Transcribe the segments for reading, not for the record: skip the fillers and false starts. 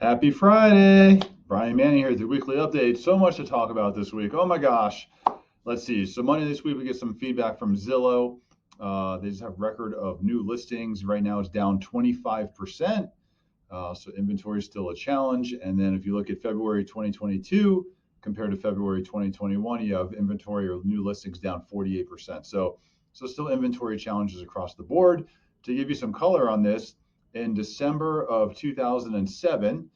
Happy Friday. Brian Manning here with the weekly update. So much to talk about this week. Oh my gosh. Let's see. So Monday this week, we get some feedback from Zillow. They just have record of new listings. Right now it's down 25%. So inventory is still a challenge. And then if you look at February 2022 compared to February 2021, you have inventory or new listings down 48%. So still inventory challenges across the board. To give you some color on this, in December of 2007,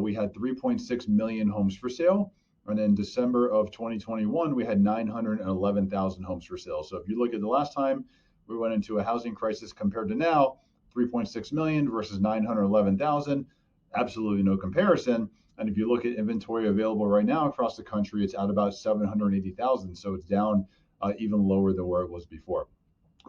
we had 3.6 million homes for sale. And in December of 2021, we had 911,000 homes for sale. So if you look at the last time we went into a housing crisis compared to now, 3.6 million versus 911,000, absolutely no comparison. And if you look at inventory available right now across the country, it's at about 780,000. So it's down even lower than where it was before.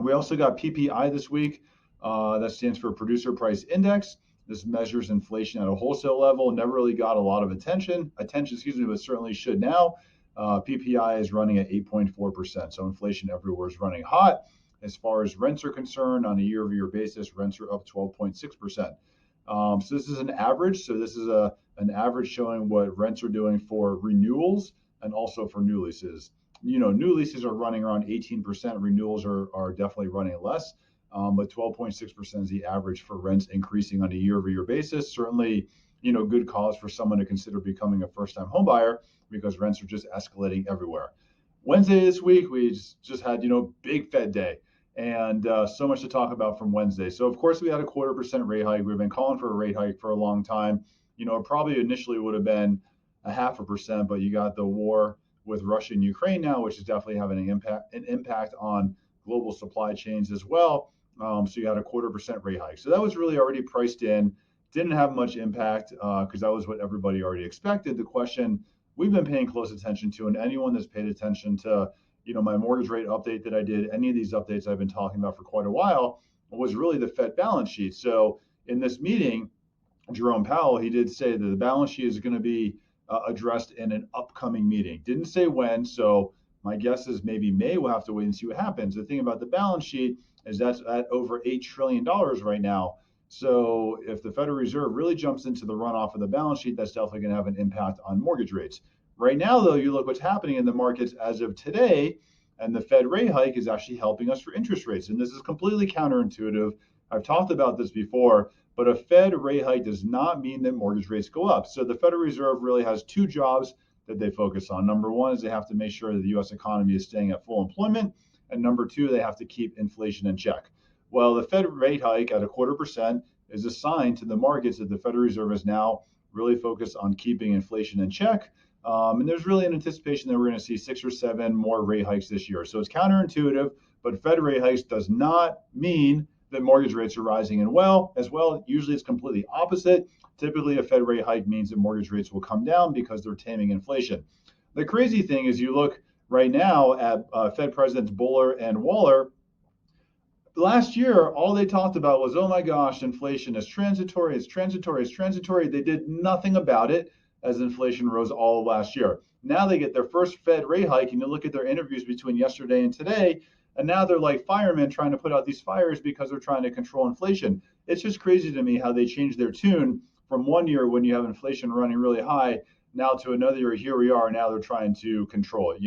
We also got PPI this week. That stands for Producer Price Index. This measures inflation at a wholesale level. Never really got a lot of attention, but certainly should now. PPI is running at 8.4%. So inflation everywhere is running hot. As far as rents are concerned, on a year-over-year basis, rents are up 12.6%. So this is an average. So this is an average showing what rents are doing for renewals and also for new leases. New leases are running around 18%. Renewals are definitely running less. But 12.6% is the average for rents increasing on a year-over-year basis. Certainly, good cause for someone to consider becoming a first-time home buyer because rents are just escalating everywhere. Wednesday this week, we just had, big Fed day and so much to talk about from Wednesday. So, of course, we had a 0.25% rate hike. We've been calling for a rate hike for a long time. It probably initially would have been 0.5%, but you got the war with Russia and Ukraine now, which is definitely having an impact on global supply chains as well. So you had a 0.25% rate hike. So that was really already priced in. Didn't have much impact because that was what everybody already expected. The question we've been paying close attention to, and anyone that's paid attention to, my mortgage rate update that I did, any of these updates I've been talking about for quite a while, was really the Fed balance sheet. So in this meeting, Jerome Powell, he did say that the balance sheet is going to be addressed in an upcoming meeting. Didn't say when. So my guess is maybe May. We'll have to wait and see what happens. The thing about the balance sheet is that's at over $8 trillion right now. So if the Federal Reserve really jumps into the runoff of the balance sheet, that's definitely going to have an impact on mortgage rates. Right now, though, you look what's happening in the markets as of today, and the Fed rate hike is actually helping us for interest rates. And this is completely counterintuitive. I've talked about this before, but a Fed rate hike does not mean that mortgage rates go up. So the Federal Reserve really has two jobs that they focus on. Number one is they have to make sure that the U.S. economy is staying at full employment. And number two, they have to keep inflation in check. Well, the Fed rate hike at 0.25% is a sign to the markets that the Federal Reserve is now really focused on keeping inflation in check. And there's really an anticipation that we're going to see 6 or 7 more rate hikes this year. So it's counterintuitive, but Fed rate hikes does not mean that mortgage rates are rising as well. Usually it's completely opposite. Typically, a Fed rate hike means that mortgage rates will come down because they're taming inflation. The crazy thing is you look right now at Fed Presidents Buller and Waller. Last year, all they talked about was, oh my gosh, inflation is transitory, it's transitory, it's transitory. They did nothing about it as inflation rose all of last year. Now they get their first Fed rate hike, and you look at their interviews between yesterday and today, and now they're like firemen trying to put out these fires because they're trying to control inflation. It's just crazy to me how they changed their tune from one year when you have inflation running really high now to another year. Here we are, now they're trying to control it.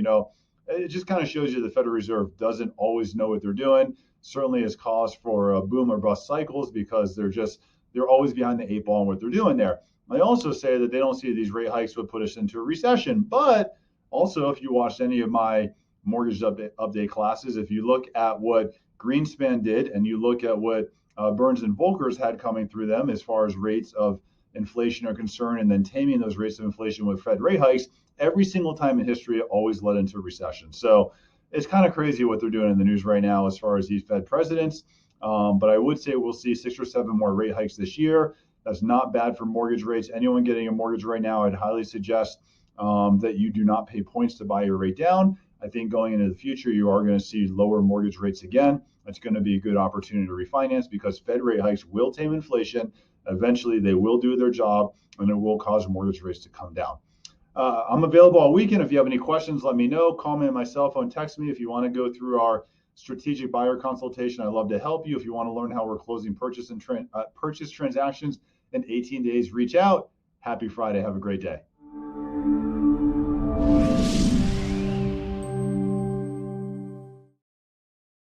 It just kind of shows you the Federal Reserve doesn't always know what they're doing. Certainly is cause for boom or bust cycles because they're always behind the 8 ball on what they're doing there. They also say that they don't see these rate hikes would put us into a recession. But also, if you watched any of my mortgage update classes, if you look at what Greenspan did and you look at what Burns and Volckers had coming through them as far as rates of inflation are concerned, and then taming those rates of inflation with Fed rate hikes, every single time in history, it always led into a recession. So it's kind of crazy what they're doing in the news right now as far as these Fed presidents. But I would say we'll see 6 or 7 more rate hikes this year. That's not bad for mortgage rates. Anyone getting a mortgage right now, I'd highly suggest that you do not pay points to buy your rate down. I think going into the future, you are going to see lower mortgage rates again. It's going to be a good opportunity to refinance because Fed rate hikes will tame inflation. Eventually, they will do their job, and it will cause mortgage rates to come down. I'm available all weekend. If you have any questions, let me know. Call me on my cell phone, text me. If you want to go through our strategic buyer consultation, I'd love to help you. If you want to learn how we're closing purchase transactions in 18 days, reach out. Happy Friday. Have a great day.